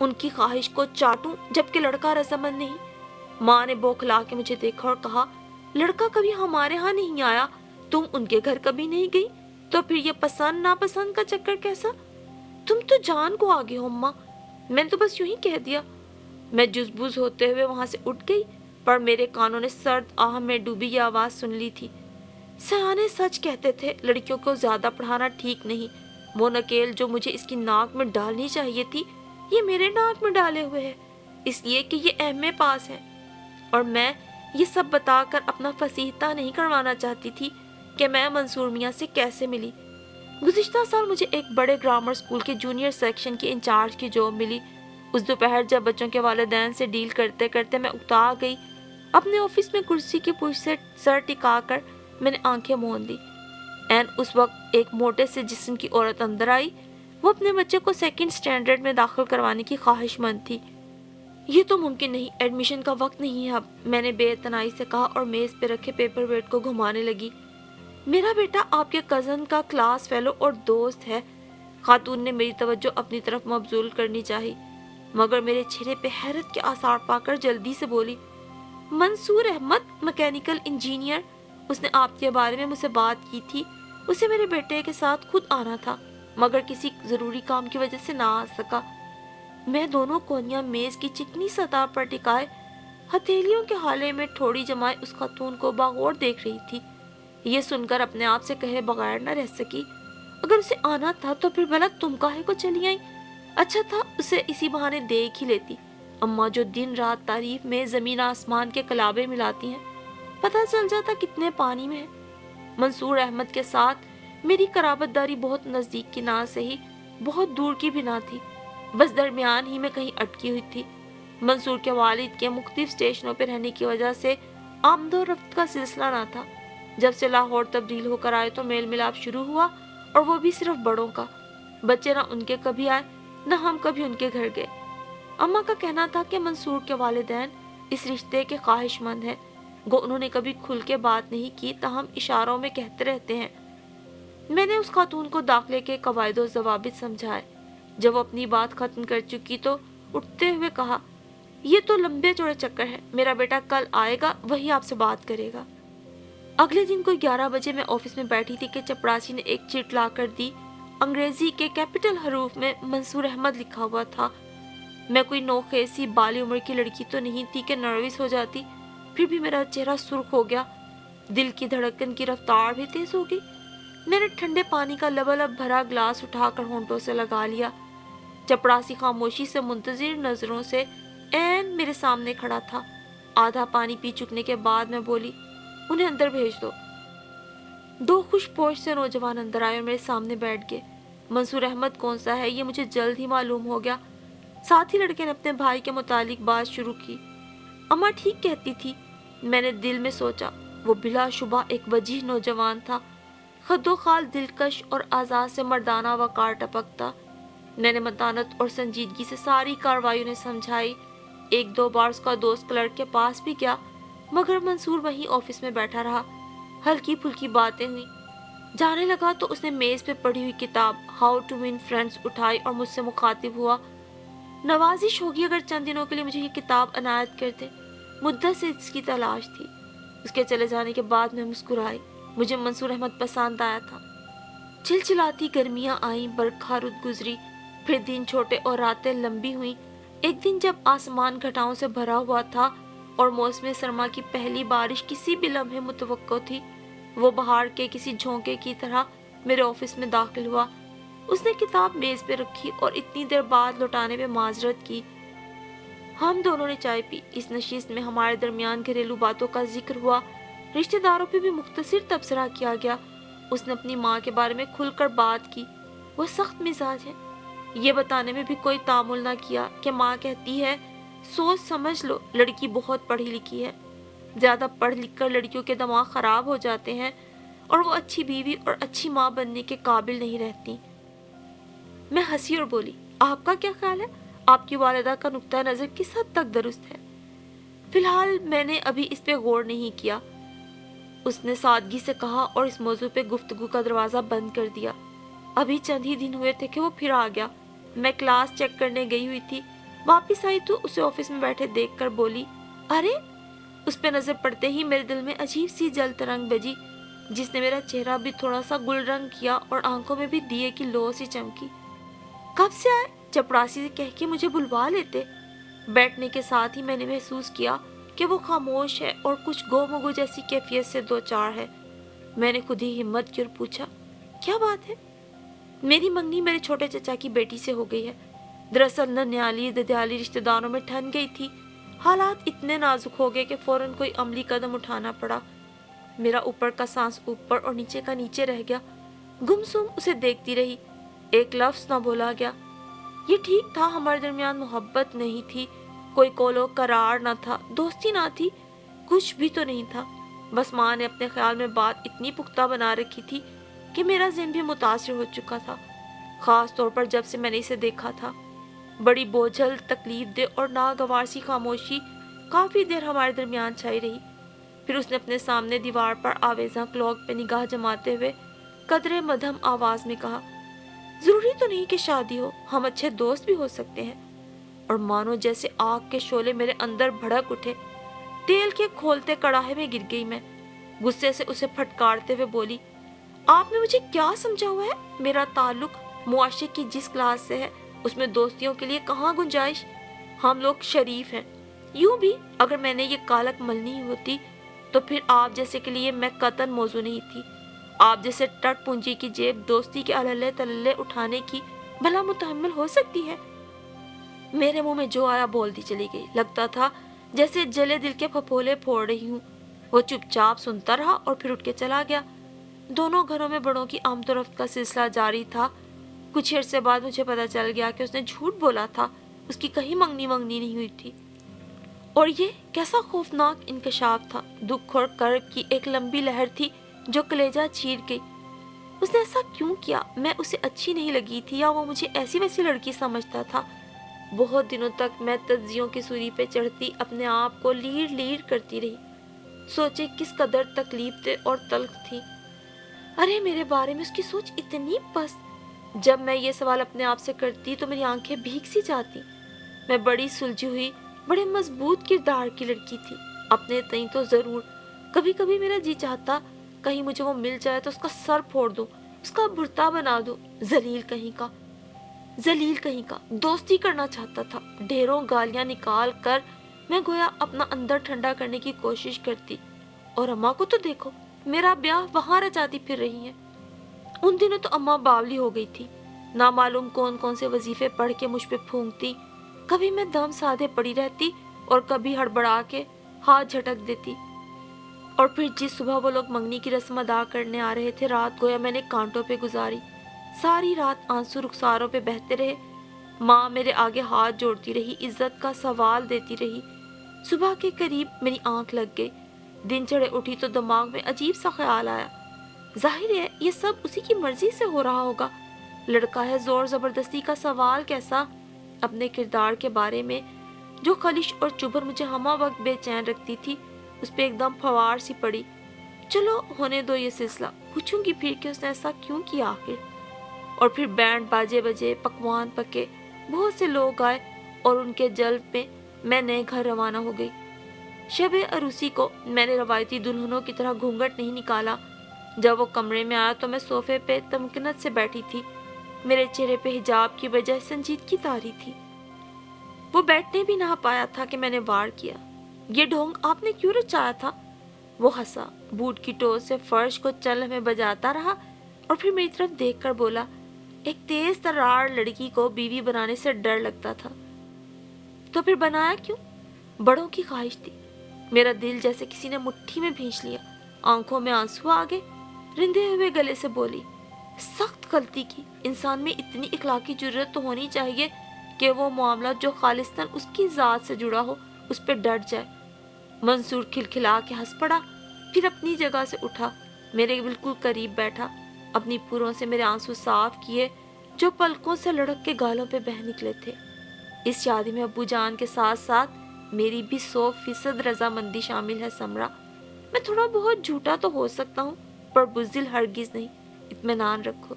ان کی خواہش کو چاٹوں جبکہ لڑکا رضامند نہیں؟ ماں نے بوکھلا کے مجھے دیکھا اور کہا، لڑکا کبھی ہمارے ہاں نہیں آیا، تم ان کے گھر کبھی نہیں گئی، تو پھر یہ پسند ناپسند کا چکر کیسا؟ تم تو جان کو آگے ہو اماں۔ میں نے تو بس یوں ہی کہہ دیا۔ میں جزبوز ہوتے ہوئے وہاں سے اٹھ گئی، پر میرے کانوں نے سرد آہ میں ڈوبی یہ آواز سن لی تھی، سیانے سچ کہتے تھے، لڑکیوں کو زیادہ پڑھانا ٹھیک نہیں۔ وہ نکیل جو مجھے اس کی ناک میں ڈالنی چاہیے تھی، یہ میرے ناک میں ڈالے ہوئے ہے، اس لیے کہ یہ ایم اے پاس ہے۔ اور میں یہ سب بتا کر اپنا فصیحتہ نہیں کروانا چاہتی تھی کہ میں منصور میاں سے کیسے ملی۔ گزشتہ سال مجھے ایک بڑے گرامر اسکول کے جونیئر سیکشن کی انچارج کی جاب ملی۔ اس دوپہر جب بچوں کے والدین سے ڈیل کرتے کرتے میں اکتا گئی، اپنے آفس میں کرسی کی پشت سے سر ٹکا کر میں نے آنکھیں موند لی۔ این اس وقت ایک موٹے سے جسم کی عورت اندر آئی۔ وہ اپنے بچے کو سیکنڈ سٹینڈرڈ میں داخل کروانے کی خواہش مند تھی۔ یہ تو ممکن نہیں، ایڈمیشن کا وقت نہیں ہے اب، میں نے بے اعتنائی سے کہا اور میز پہ رکھے پیپر ویٹ کو گھمانے لگی۔ میرا بیٹا آپ کے کزن کا کلاس فیلو اور دوست ہے۔ خاتون نے میری توجہ اپنی طرف مبذول کرنی چاہی، مگر میرے چہرے پہ حیرت کے آثار پا کر جلدی سے بولی، منصور احمد، میکینیکل انجینئر، اس نے آپ کے بارے میں مجھ سے بات کی تھی۔ اسے میرے بیٹے کے ساتھ خود آنا تھا، مگر کسی ضروری کام کی وجہ سے نہ آ سکا۔ میں دونوں کونیاں میز کی چکنی سطح پر ٹکائے ہتھیلیوں کے حالے میں ٹھوڑی جمائے اس خاتون کو باغور دیکھ رہی تھی۔ یہ سن کر اپنے آپ سے کہے بغیر نہ رہ سکی، اگر اسے آنا تھا تو پھر بھلا تم کاہے کو چلی آئی؟ اچھا تھا اسے اسی بہانے دیکھ ہی لیتی۔ اماں جو دن رات تعریف میں زمین آسمان کے کلابے ملاتی ہیں، پتہ چل جاتا کتنے پانی میں ہے۔ منصور احمد کے ساتھ میری قرابت داری بہت نزدیک کی نہ سہی، بہت دور کی بھی نہ تھی، بس درمیان ہی میں کہیں اٹکی ہوئی تھی۔ منصور کے والد کے مختلف اسٹیشنوں پہ رہنے کی وجہ سے آمد و رفت کا سلسلہ نہ تھا۔ جب سے لاہور تبدیل ہو کر آئے تو میل ملاپ شروع ہوا، اور وہ بھی صرف بڑوں کا۔ بچے نہ ان کے کبھی آئے نہ ہم کبھی ان کے گھر گئے۔ اماں کا کہنا تھا کہ منصور کے والدین اس رشتے کے خواہش مند ہیں، گو انہوں نے کبھی کھل کے بات نہیں کی، تاہم اشاروں میں کہتے رہتے ہیں۔ میں نے اس خاتون کو داخلے کے قواعد و ضوابط سمجھائے۔ جب وہ اپنی بات ختم کر چکی تو اٹھتے ہوئے کہا، یہ تو لمبے چوڑے چکر ہے، میرا بیٹا کل آئے گا، وہی آپ سے بات کرے گا۔ اگلے دن کوئی 11 بجے میں آفس میں بیٹھی تھی کہ چپڑاسی نے ایک چٹ لا کر دی۔ انگریزی کے کیپٹل حروف میں منصور احمد لکھا ہوا تھا۔ میں کوئی نوخیسی بالی عمر کی لڑکی تو نہیں تھی کہ نروس ہو جاتی، پھر بھی میرا چہرہ سرخ ہو گیا، دل کی دھڑکن کی رفتار بھی تیز ہو گئی۔ میں نے ٹھنڈے پانی کا لبالب بھرا گلاس اٹھا کر ہونٹوں سے لگا لیا۔ چپڑاسی خاموشی سے منتظر نظروں سے عین میرے سامنے کھڑا تھا۔ آدھا پانی پی چکنے کے بعد میں بولی، انہیں اندر بھیج دو۔ دو خوش پوش سے نوجوان اندر آئے اور میرے سامنے بیٹھ گئے۔ منصور احمد کون سا ہے یہ مجھے جلد ہی معلوم ہو گیا۔ ساتھ ہی لڑکے نے اپنے بھائی کے متعلق بات شروع کی۔ اماں ٹھیک کہتی تھی، میں نے دل میں سوچا، وہ بلا شبہ ایک وجیح نوجوان تھا، خد و خال دلکش اور اعضاء سے مردانہ وقار ٹپکتا۔ میں نے متانت اور سنجیدگی سے ساری کارروائی انہیں سمجھائی۔ ایک دو بار اس کا دوست کلرک کے پاس بھی گیا، مگر منصور وہیں آفس میں بیٹھا رہا۔ ہلکی پھلکی باتیں ہوئی۔ جانے لگا تو اس نے میز پہ پڑھی ہوئی کتاب ہاؤ ٹو ون فرینڈز اٹھائی اور مجھ سے مخاطب ہوا، نوازش ہوگی اگر چند دنوں کے لیے مجھے یہ کتاب عنایت کر دے، مدت سے اس کی تلاش تھی۔ اس کے چلے جانے کے بعد میں مسکرائی، مجھے منصور احمد پسند آیا تھا۔ چلچلاتی گرمیاں آئیں، برکھا رت گزری، پھر دن چھوٹے اور راتیں لمبی ہوئیں۔ ایک دن جب آسمان گھٹاؤں سے بھرا ہوا تھا اور موسم سرما کی پہلی بارش کسی بھی لمحے متوقع تھی، وہ بہار کے کسی جھونکے کی طرح میرے آفس میں داخل ہوا۔ اس نے کتاب میز پہ رکھی اور اتنی دیر بعد لوٹانے پہ معذرت کی۔ ہم دونوں نے چائے پی۔ اس نشست میں ہمارے درمیان گھریلو باتوں کا ذکر ہوا، رشتہ داروں پہ بھی مختصر تبصرہ کیا گیا۔ اس نے اپنی ماں کے بارے میں کھل کر بات کی، وہ سخت مزاج ہے۔ یہ بتانے میں بھی کوئی تامل نہ کیا کہ ماں کہتی ہے، سوچ سمجھ لو، لڑکی بہت پڑھی لکھی ہے، زیادہ پڑھ لکھ کر لڑکیوں کے دماغ خراب ہو جاتے ہیں اور وہ اچھی بیوی اور اچھی ماں بننے کے قابل نہیں رہتی۔ میں ہنسی اور بولی، آپ کا کیا خیال ہے؟ آپ کی والدہ کا نقطہ نظر کس حد تک درست ہے؟ فی الحال میں نے ابھی اس پہ غور نہیں کیا، اس نے سادگی سے کہا اور اس موضوع پہ گفتگو کا دروازہ بند کر دیا۔ ابھی چند ہی دن ہوئے تھے کہ وہ پھر آ گیا۔ میں کلاس چیک کرنے گئی ہوئی تھی، واپس آئی تو اسے آفس میں بیٹھے دیکھ کر بولی، ارے! اس پہ نظر پڑتے ہی میرے دل میں عجیب سی جل ترنگ بجی، جس نے میرا چہرہ بھی تھوڑا سا گل رنگ کیا اور آنکھوں میں بھی دیے کی لو سی چمکی۔ کب سے آئے؟ چپڑاسی سے کہہ کے مجھے بلوا لیتے۔ بیٹھنے کے ساتھ ہی میں نے محسوس کیا کہ وہ خاموش ہے اور کچھ گو مگو جیسی کیفیت سے دو چار ہے۔ میں نے خود ہی ہمت کی اور پوچھا، کیا بات ہے؟ میری منگنی میرے چھوٹے چچا کی بیٹی سے ہو گئی ہے۔ دراصل ننیالی ددیالی رشتہ داروں میں ٹھن گئی تھی۔ حالات اتنے نازک ہو گئے کہ فوراً کوئی عملی قدم اٹھانا پڑا۔ میرا اوپر کا سانس اوپر اور نیچے کا نیچے رہ گیا۔ گمسم اسے دیکھتی رہی، ایک لفظ نہ بولا گیا۔ یہ ٹھیک تھا، ہمارے درمیان محبت نہیں تھی، کوئی کولو قرار نہ تھا، دوستی نہ تھی، کچھ بھی تو نہیں تھا۔ بس ماں نے اپنے خیال میں بات اتنی پختہ بنا رکھی تھی کہ میرا ذہن بھی متاثر ہو چکا تھا، خاص طور پر جب سے میں نے اسے دیکھا تھا۔ بڑی بوجھل، تکلیف دہ اور ناگوار سی خاموشی کافی دیر ہمارے درمیان چھائی رہی۔ پھر اس نے اپنے سامنے دیوار پر آویزاں کلاک پہ نگاہ جماتے ہوئے قدرے مدھم آواز میں کہا، ضروری تو نہیں کہ شادی ہو، ہم اچھے دوست بھی ہو سکتے ہیں۔ اور مانو جیسے آگ کے شعلے میرے اندر بھڑک اٹھے، تیل کے کھولتے کڑاہے میں گر گئی میں۔ غصے سے اسے پھٹکارتے ہوئے بولی، آپ نے مجھے کیا سمجھا ہوا ہے؟ میرا تعلق معاشرے کی جس کلاس سے ہے اس میں دوستیوں کے لیے کہاں گنجائش؟ ہم لوگ شریف ہیں۔ یوں بھی اگر میں نے یہ کالک ملنی ہوتی تو پھر آپ جیسے کے لیے میں قطعاً موضوع نہیں تھی۔ آپ جیسے ٹٹ پونجی کی جیب دوستی کے اللے تللے اٹھانے کی بھلا متحمل ہو سکتی ہے؟ میرے منہ میں جو آیا بولتی چلی گئی، لگتا تھا جیسے جلے دل کے پھپھولے پھوڑ رہی ہوں۔ وہ چپ چاپ سنتا رہا اور پھر اٹھ کے چلا گیا۔ دونوں گھروں میں بڑوں کی آمد و رفت کا سلسلہ جاری تھا۔ کچھ عرصے بعد مجھے پتا چل گیا کہ اس نے جھوٹ بولا تھا، اس کی کہیں منگنی نہیں ہوئی تھی۔ اور یہ کیسا خوفناک انکشاف تھا! دکھ اور کرب کی ایک لمبی لہر تھی جو کلیجہ چیر گئی۔ اس نے ایسا کیوں کیا؟ میں اسے اچھی نہیں لگی تھی یا وہ مجھے ایسی ویسی لڑکی سمجھتا تھا؟ بہت دنوں تک میں تجزیوں کی سوری پہ چڑھتی اپنے آپ کو لیڑ لیڑ کرتی رہی۔ سوچے کس قدر تکلیف دہ اور تلخ تھی۔ ارے میرے بارے میں اس کی سوچ اتنی پست! جب میں یہ سوال اپنے آپ سے کرتی تو میری آنکھیں بھیگ سی جاتی۔ میں بڑی سلجھی ہوئی، بڑے مضبوط کردار کی لڑکی تھی، اپنے تئیں تو ضرور۔ کبھی کبھی میرا جی چاہتا کہیں مجھے وہ مل جائے تو اس کا سر پھوڑ دوں، اس کا برتا بنا دوں۔ ذلیل کہیں کا دوستی کرنا چاہتا تھا۔ ڈھیروں گالیاں نکال کر میں گویا اپنا اندر ٹھنڈا کرنے کی کوشش کرتی۔ اور اماں کو تو دیکھو، میرا بیاہ وہاں رچاتی پھر رہی ہیں۔ ان دنوں تو اماں باولی ہو گئی تھی، نہ معلوم کون کون سے وظیفے پڑھ کے مجھ پہ پھونکتی۔ کبھی میں دم سادھے پڑی رہتی اور کبھی ہڑبڑا کے ہاتھ جھٹک دیتی۔ اور پھر جس صبح وہ لوگ منگنی کی رسم ادا کرنے آ رہے تھے، رات گویا میں نے کانٹوں پہ گزاری۔ ساری رات آنسو رخساروں پہ بہتے رہے۔ ماں میرے آگے ہاتھ جوڑتی رہی، عزت کا سوال دیتی رہی۔ صبح کے قریب میری آنکھ لگ گئی۔ دن چڑھے اٹھی تو دماغ میں عجیب سا خیال آیا، ظاہر ہے یہ سب اسی کی مرضی سے ہو رہا ہوگا۔ لڑکا ہے، زور زبردستی کا سوال کیسا؟ اپنے کردار کے بارے میں جو خلش اور چبھر مجھے ہمہ وقت بے چین رکھتی تھی، اس پہ ایک دم فوار سی پڑی۔ چلو ہونے دو یہ سلسلہ، پوچھوں گی پھر کہ اس نے ایسا کیوں کیا آخر۔ اور پھر بینڈ باجے بجے، پکوان پکے، بہت سے لوگ آئے اور ان کے جلب میں نئے گھر روانہ ہو گئی۔ شب عروسی کو میں نے روایتی دلہنوں کی طرح گھونگھٹ نہیں نکالا۔ جب وہ کمرے میں آیا تو میں صوفے پہ تمکنت سے بیٹھی تھی۔ میرے چہرے پہ حجاب کی بجائے سنجیدگی طاری تھی۔ وہ بیٹھنے بھی نہ پایا تھا کہ میں نے وار کیا، یہ ڈھونگ آپ نے کیوں رچایا تھا؟ وہ ہنسا، بوٹ کی ٹو سے فرش کو چل میں بجاتا رہا اور پھر میری طرف دیکھ کر بولا، ایک تیز ترار لڑکی کو بیوی بنانے سے ڈر لگتا تھا تو پھر بنایا کیوں؟ بڑوں کی خواہش تھی۔ میرا دل جیسے کسی نے مٹھی میں بھینچ لیا، آنکھوں میں آنسو آ گئے۔ رندے ہوئے گلے سے بولی، سخت غلطی کی۔ انسان میں اتنی اخلاقی جرات تو ہونی چاہیے کہ وہ معاملہ جو خالصتاً اس کی ذات سے جڑا ہو اس پہ ڈٹ جائے۔ منصور کھلکھلا کے ہنس پڑا، پھر اپنی جگہ سے اٹھا، میرے بالکل قریب بیٹھا، اپنی پھولوں سے میرے آنسو صاف کیے جو پلکوں سے لڑک کے گالوں پہ بہہ نکلے تھے۔ اس شادی میں ابو جان کے ساتھ ساتھ میری بھی 100% رضامندی شامل ہے سمرا۔ میں تھوڑا بہت جھوٹا تو ہو سکتا ہوں پر بزدل ہرگز نہیں، اطمینان رکھو۔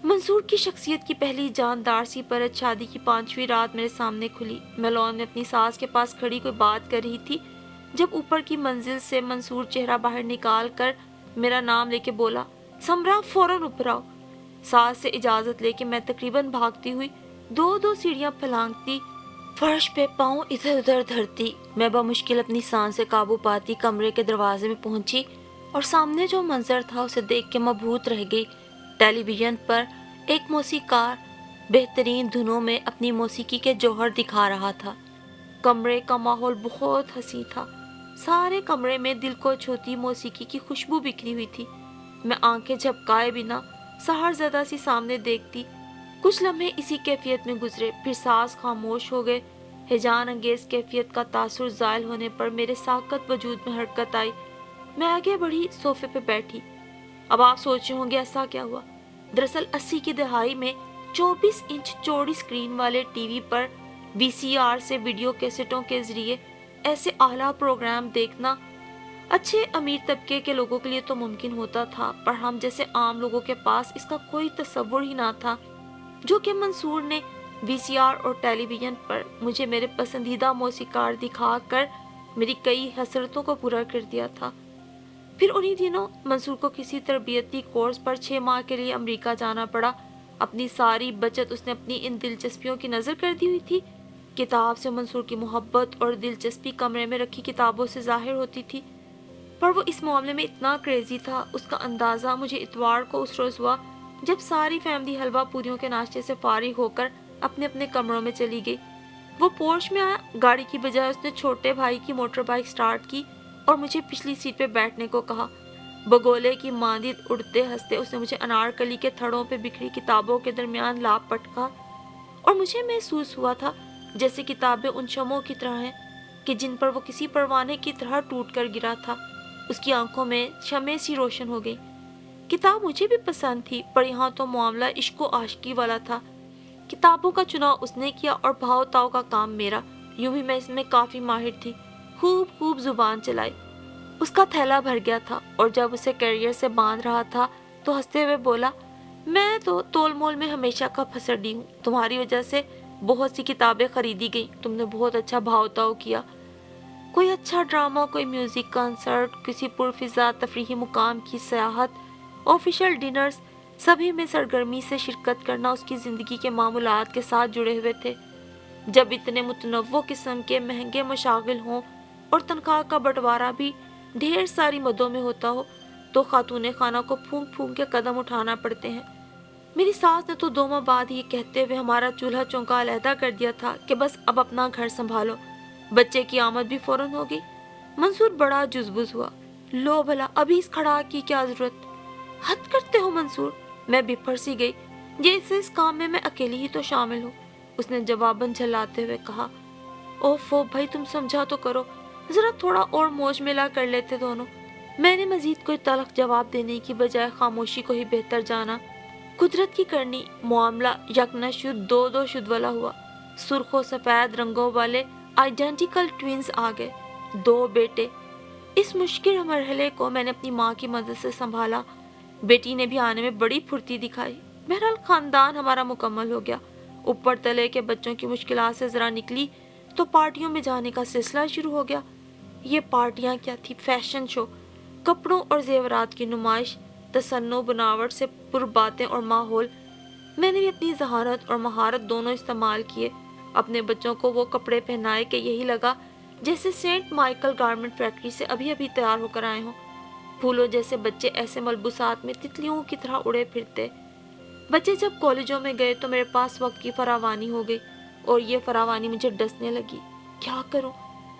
منصور کی شخصیت کی پہلی جاندار سی پرت شادی کی 5ویں رات میرے سامنے کھلی۔ میں لان میں اپنی ساس کے پاس کھڑی کوئی بات کر رہی تھی جب اوپر کی منزل سے منصور چہرہ باہر نکال کر میرا نام لے کے بولا، سمرا فوراً اوپر آؤ۔ ساس سے اجازت لے کے میں تقریباً بھاگتی ہوئی 2 سیڑھیاں پھلانگتی فرش پہ پاؤں ادھر ادھر دھرتی میں بمشکل اپنی سانس سے قابو پاتی کمرے کے دروازے میں پہنچی اور سامنے جو منظر تھا اسے دیکھ کے مبہوت رہ گئی۔ ٹیلی ویژن پر ایک موسیقار بہترین دھنوں میں اپنی موسیقی کے جوہر دکھا رہا تھا۔ کمرے کا ماحول بہت حسین تھا۔ سارے کمرے میں دل کو چھوتی موسیقی کی خوشبو بکھری ہوئی تھی۔ میں آنکھیں جھپکائے بنا سحر زدہ سی سامنے دیکھتی۔ کچھ لمحے اسی کیفیت میں گزرے، پھر ساز خاموش ہو گئے۔ ہیجان انگیز کیفیت کا تاثر زائل ہونے پر میرے ساکت وجود میں حرکت آئی۔ میں آگے بڑھی، صوفے پہ بیٹھی۔ اب آپ سوچ رہے ہوں گے ایسا کیا ہوا؟ دراصل 80 کی دہائی میں 24 انچ چوڑی سکرین والے ٹی وی پر VCR سے ویڈیو کیسٹوں کے ذریعے ایسے اعلیٰ پروگرام دیکھنا اچھے امیر طبقے کے لوگوں کے لیے تو ممکن ہوتا تھا، پر ہم جیسے عام لوگوں کے پاس اس کا کوئی تصور ہی نہ تھا، جو کہ منصور نے VCR اور ٹیلی ویژن پر مجھے میرے پسندیدہ موسیقار دکھا کر میری کئی حسرتوں کو پورا کر دیا تھا۔ پھر انہی دنوں منصور کو کسی تربیتی کورس پر 6 ماہ کے لیے امریکہ جانا پڑا۔ اپنی ساری بچت اس نے اپنی ان دلچسپیوں کی نظر کر دی ہوئی تھی۔ کتاب سے منصور کی محبت اور دلچسپی کمرے میں رکھی کتابوں سے ظاہر ہوتی تھی، پر وہ اس معاملے میں اتنا کریزی تھا۔ اس کا اندازہ مجھے اتوار کو اس روز ہوا جب ساری فیملی حلوہ پوریوں کے ناشتے سے فارغ ہو کر اپنے اپنے کمروں میں چلی گئی۔ وہ پورش میں آیا، گاڑی کی بجائے اس نے چھوٹے بھائی کی موٹر بائیک سٹارٹ کی اور مجھے پچھلی سیٹ پہ بیٹھنے کو کہا۔ بگولے کی مانند اڑتے ہنستے اس نے مجھے انارکلی کے تھڑوں پہ بکھری کتابوں کے درمیان لا پٹکا اور مجھے محسوس ہوا تھا جیسے کتابیں ان شمعوں کی طرح ہیں کہ جن پر وہ کسی پروانے کی طرح ٹوٹ کر گرا تھا۔ اس کی آنکھوں میں شمع سی روشن ہو گئی۔ کتاب مجھے بھی پسند تھی، پر یہاں تو معاملہ عشق و عاشقی والا تھا۔ کتابوں کا چناؤ اس نے کیا اور بھاؤ تاؤ کا کام میرا۔ یوں بھی میں اس میں کافی ماہر تھی، خوب زبان چلائی۔ اس کا تھیلا بھر گیا تھا اور جب اسے کیریئر سے باندھ رہا تھا تو ہنستے ہوئے بولا، میں تو تول مول میں ہمیشہ کا پھسڑی ہوں، تمہاری وجہ سے بہت سی کتابیں خریدی گئیں، تم نے بہت اچھا بھاؤ تاؤ کیا۔ کوئی اچھا ڈرامہ، کوئی میوزک کنسرٹ، کسی پرفضا تفریحی مقام کی سیاحت، آفیشل ڈنرز، سبھی میں سرگرمی سے شرکت کرنا اس کی زندگی کے معمولات کے ساتھ جڑے ہوئے تھے۔ جب اتنے متنوع قسم کے مہنگے مشاغل ہوں اور تنخواہ کا بٹوارا بھی ڈھیر ساری مدوں میں ہوتا ہو تو خاتون خانہ کو پھونک پھونک کے قدم اٹھانا پڑتے ہیں۔ میری ساس نے تو 2 ماہ بعد ہی کہتے ہوئے ہمارا چولہا چونکا علیحدہ کر دیا تھا کہ بس اب اپنا گھر سنبھالو۔ بچے کی آمد بھی فوراً ہو گئی۔ منصور بڑا جزبز ہوا، لو بھلا ابھی اس کھڑاک کی کیا ضرورت؟ حد کرتے ہو منصور، میں بپھر سی گئی، جیسے اس کام میں اکیلی ہی تو شامل ہوں۔ اس نے جواباً جھلاتے ہوئے کہا، اوفو بھائی تم سمجھا تو کرو، ذرا تھوڑا اور موج ملا کر لیتے دونوں۔ میں نے مزید کوئی تلخ جواب دینے کی بجائے خاموشی کو ہی بہتر جانا۔ قدرت کی کرنی معاملہ یکنشد 2 شد والا ہوا۔ سرخ و سفید رنگوں والے آئیڈینٹیکل ٹوینز آ گئے، 2 بیٹے۔ اس مشکل مرحلے کو میں نے اپنی ماں کی مدد سے سنبھالا۔ بیٹی نے بھی آنے میں بڑی پھرتی دکھائی۔ بہرحال خاندان ہمارا مکمل ہو گیا۔ اوپر تلے کے بچوں کی مشکلات سے ذرا نکلی تو پارٹیوں میں جانے کا سلسلہ شروع ہو گیا۔ یہ پارٹیاں کیا تھی، فیشن شو، کپڑوں اور زیورات کی نمائش، تصنع بناوٹ سے پر باتیں اور ماحول۔ میں نے بھی اپنی ذہانت اور مہارت دونوں استعمال کیے۔ اپنے بچوں کو وہ کپڑے پہنائے کہ یہی لگا جیسے سینٹ مائیکل گارمنٹ فیکٹری سے ابھی تیار ہو کر آئے ہوں۔ پھولوں جیسے بچے ایسے ملبوسات میں تتلیوں کی طرح اڑے پھرتے۔ بچے جب کالجوں میں گئے تو میرے پاس وقت کی فراوانی ہو گئی اور یہ فراوانی مجھے ڈسنے لگی۔ کیا کروں؟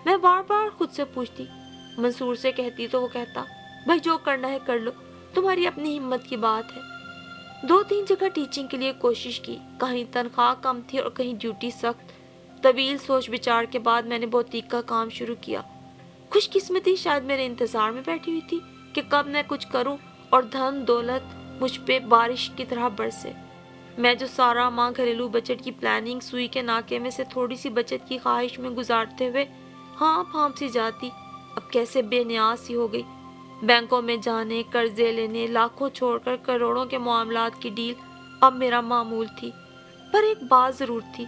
میں بار بار خود سے پوچھتی۔ منصور سے کہتی تو وہ کہتا، بھائی جو کرنا ہے کر لو، تمہاری اپنی ہمت کی بات ہے۔ 2-3 جگہ ٹیچنگ کے لیے کوشش کی، کہیں تنخواہ کم تھی اور کہیں ڈیوٹی سخت۔ طویل سوچ بچار کے بعد میں نے بوتیک کا کام شروع کیا۔ خوش قسمتی شاید میرے انتظار میں بیٹھی ہوئی تھی کہ کب میں کچھ کروں اور دھن دولت مجھ پہ بارش کی طرح برسے۔ میں جو سارا ماہ گھریلو بجٹ کی پلاننگ سوئی کے ناکے میں سے تھوڑی سی بچت کی خواہش میں گزارتے ہوئے ہانپ سی جاتی، اب کیسے بے نیاز سی ہو گئی۔ بینکوں میں جانے، قرضے لینے، لاکھوں چھوڑ کر کروڑوں کے معاملات کی ڈیل اب میرا معمول تھی، پر ایک بات ضرور تھی،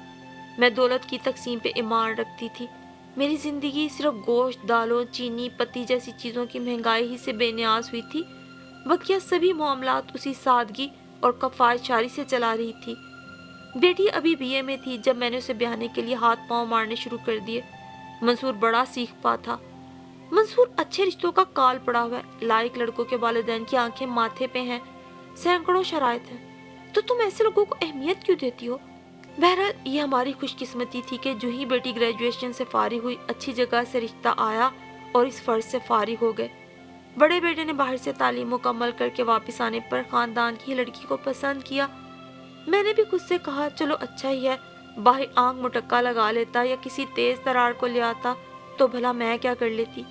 میں دولت کی تقسیم پہ ایمان رکھتی تھی۔ میری زندگی صرف گوشت، دالوں، چینی، پتی جیسی چیزوں کی مہنگائی ہی سے بے نیاز ہوئی تھی، بقیہ سبھی معاملات اسی سادگی اور کفایت شاری سے چلا رہی تھی۔ بیٹی ابھی بی اے میں تھی جب میں نے اسے بیاہنے کے لیے ہاتھ پاؤں مارنے شروع کر دیے۔ منصور بڑا سیکھ پا تھا۔ منصور اچھے رشتوں کا کال پڑا ہوا ہے، لائق لڑکوں کے والدین کی آنکھیں ماتھے پہ ہیں، سینکڑوں شرائط ہیں، تو تم ایسے لوگوں کو اہمیت کیوں دیتی ہو؟ بہرحال یہ ہماری خوش قسمتی تھی کہ جو ہی بیٹی گریجویشن سے فارغ ہوئی، اچھی جگہ سے رشتہ آیا اور اس فرض سے فارغ ہو گئے۔ بڑے بیٹے نے باہر سے تعلیم مکمل کر کے واپس آنے پر خاندان کی لڑکی کو پسند کیا۔ میں نے بھی خود سے کہا چلو اچھا ہی ہے، باہر آنکھ مٹکا لگا لیتا یا کسی تیز ترار کو لے آتا تو بھلا میں کیا کر لیتی۔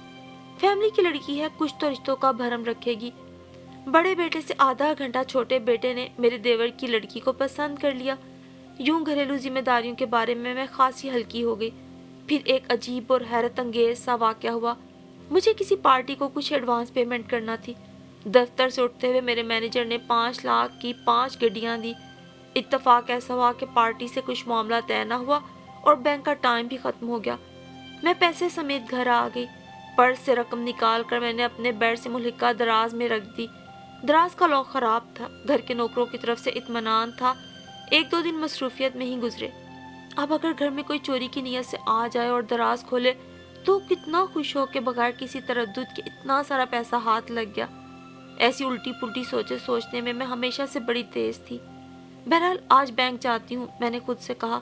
فیملی کی لڑکی ہے، کچھ تو رشتوں کا بھرم رکھے گی۔ بڑے بیٹے سے آدھا گھنٹہ چھوٹے بیٹے نے میرے دیور کی لڑکی کو پسند کر لیا۔ یوں گھریلو ذمہ داریوں کے بارے میں خاصی ہلکی ہو گئی۔ پھر ایک عجیب اور حیرت انگیز سا واقعہ ہوا۔ مجھے کسی پارٹی کو کچھ ایڈوانس پیمنٹ کرنا تھی۔ دفتر سے اٹھتے ہوئے میرے مینیجر نے 5 لاکھ کی 5 گڈیاں دی۔ اتفاق ایسا ہوا کہ پارٹی سے کچھ معاملہ طے نہ ہوا اور بینک کا ٹائم بھی ختم ہو گیا۔ میں پیسے سمیت گھر آ گئی۔ پرس سے رقم نکال کر میں نے اپنے بیڈ سے ملحقہ دراز میں رکھ دی۔ دراز کا لاک خراب تھا۔ گھر کے نوکروں کی طرف سے اطمینان تھا۔ 1-2 دن مصروفیت میں ہی گزرے۔ اب اگر گھر میں کوئی چوری کی نیت سے آ جائے اور دراز کھولے تو کتنا خوش ہو کہ بغیر کسی تردد کے اتنا سارا پیسہ ہاتھ لگ گیا۔ ایسی الٹی پلٹی سوچے سوچنے میں ہمیشہ سے بڑی تیز تھی۔ بہرحال آج بینک جاتی ہوں، میں نے خود سے کہا،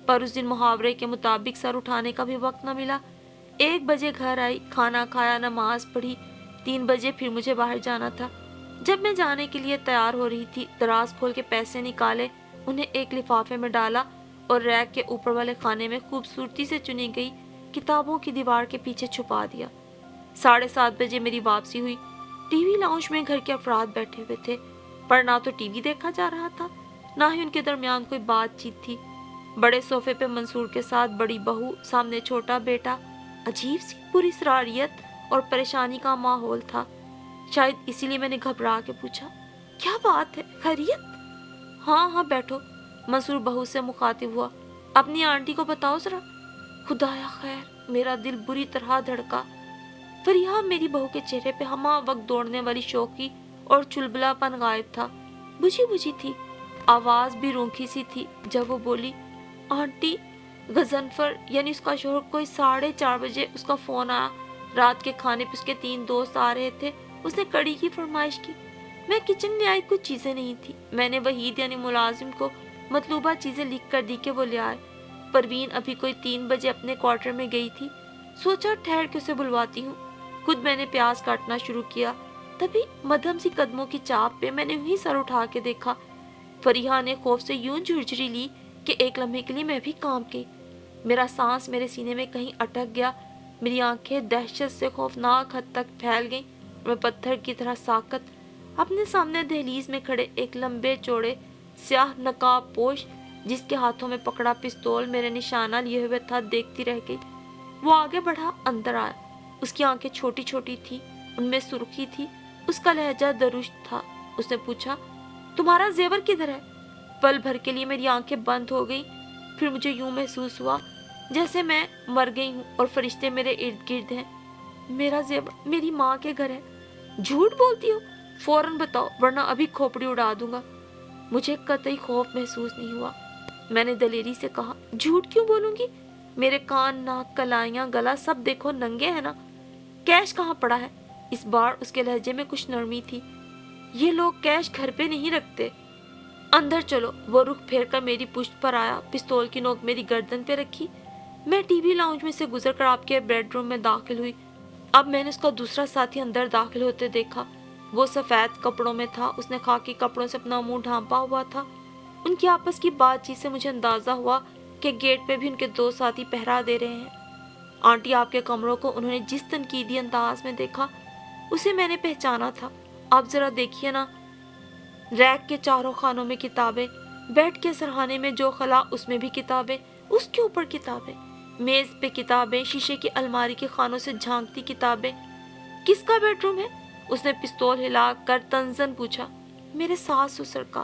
پر اس دن محاورے کے مطابق سر اٹھانے کا بھی وقت نہ ملا۔ 1 بجے گھر آئی، کھانا کھایا، نماز پڑھی۔ 3 بجے پھر مجھے باہر جانا تھا۔ جب میں جانے کے لیے تیار ہو رہی تھی، دراز کھول کے پیسے نکالے، انہیں ایک لفافے میں ڈالا اور ریک کے اوپر والے خانے میں خوبصورتی سے چنی گئی کتابوں کی دیوار کے پیچھے چھپا دیا۔ 7:30 بجے میری واپسی ہوئی۔ ٹی وی لاؤنج میں گھر کے افراد بیٹھے ہوئے تھے، پر نہ تو ٹی وی دیکھا جا رہا تھا، نہ ہی ان کے درمیان کوئی بات چیت تھی۔ بڑے صوفے پہ منصور کے ساتھ بڑی بہو، سامنے چھوٹا بیٹا، عجیب سی پوری اسراریت اور پریشانی کا ماحول تھا۔ شاید اسی لیے میں نے گھبرا کے پوچھا، کیا بات ہے، خیریت؟ ہاں ہاں بیٹھو، منصور بہو سے مخاطب ہوا، اپنی آنٹی کو بتاؤ ذرا۔ خدایا خیر، میرا دل بری طرح دھڑکا۔ فریحہ میری بہو کے چہرے پہ ہمہ وقت دوڑنے والی شوخی اور چلبلا پن غائب تھا، بجھی بجھی تھی، آواز بھی رونکھی سی تھی۔ جب وہ بولی، آنٹی غضنفر یعنی اس کا شوہر کوئی 4:30 بجے اس کا فون آیا، رات کے کھانے پہ اس کے 3 دوست آ رہے تھے، اس نے کڑی کی فرمائش کی۔ میں کچن میں آئی، کچھ چیزیں نہیں تھی، میں نے وحید یعنی ملازم کو مطلوبہ چیزیں لکھ کر دی کہ وہ لے آئے۔ پروین ابھی کوئی 3 بجے اپنے کوارٹر میں گئی تھی، سوچا ٹھہر کے اسے بلواتی ہوں۔ خود میں نے پیاز کاٹنا شروع کیا، تبھی مدھم سی قدموں کی چاپ پہ میں نے وہی سر اٹھا کے دیکھا۔ فریحہ نے خوف سے یوں جھرجھری لی کہ ایک لمحے کے لیے میں بھی کانپ گئی۔ میرا سانس میرے سینے میں کہیں اٹک گیا، میری آنکھیں دہشت سے خوفناک حد تک پھیل گئیں، میں پتھر کی طرح ساکت اپنے سامنے دہلیز میں کھڑے ایک لمبے چوڑے سیاہ نقاب پوش جس کے ہاتھوں میں پکڑا پستول میرے نشانہ لیے ہوئے تھا دیکھتی رہ گئی۔ وہ آگے بڑھا، اندر آیا۔ اس کی آنکھیں چھوٹی چھوٹی تھی، ان میں سرخی تھی، اس کا لہجہ درشت تھا۔ اس نے پوچھا، تمہارا زیور کدھر ہے؟ پل بھر کے لیے میری آنکھیں بند ہو گئیں، پھر مجھے یوں محسوس ہوا جیسے میں مر گئی ہوں اور فرشتے میرے ارد گرد ہیں۔ میرا زیور میری ماں کے گھر ہے۔ جھوٹ بولتی ہو؟ فوراً بتاؤ ورنہ ابھی کھوپڑی اڑا دوں گا۔ مجھے قطعی خوف محسوس نہیں ہوا۔ میں نے دلیری سے کہا، جھوٹ کیوں بولوں گی؟ میرے کان، ناک، کلائیاں، گلا سب دیکھو ننگے ہیں نا۔ کیش کہاں پڑا ہے؟ اس بار اس کے لہجے میں کچھ نرمی تھی۔ یہ لوگ کیش گھر پہ نہیں رکھتے۔ اندر چلو۔ وہ رخ پھیر کر میری پشت پر آیا، پستول کی نوک میری گردن پہ رکھی۔ میں ٹی وی لاؤنج میں سے گزر کر آپ کے بیڈ روم میں داخل ہوئی۔ اب میں نے اس کا دوسرا ساتھی اندر داخل ہوتے دیکھا۔ وہ سفید کپڑوں میں تھا، اس نے خاکی کپڑوں سے اپنا منہ ڈھانپا ہوا تھا۔ ان کی آپس کی بات چیت سے مجھے اندازہ ہوا کہ گیٹ پہ بھی ان کے 2 ساتھی پہرا دے رہے ہیں۔ آنٹی آپ کے کمروں کو انہوں نے جس تنقیدی انداز میں دیکھا اسے میں نے پہچانا تھا۔ آپ ذرا دیکھیے نا، ریک کے چاروں خانوں میں کتابیں، بیڈ کے سرہانے میں جو خلا اس میں بھی کتابیں، اس کے اوپر کتابیں، میز پہ کتابیں، شیشے کی الماری کے خانوں سے جھانکتی کتابیں۔ کس کا بیڈ روم ہے؟ اس نے پستول ہلا کر تنزن پوچھا۔ میرے ساس سسر کا۔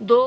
2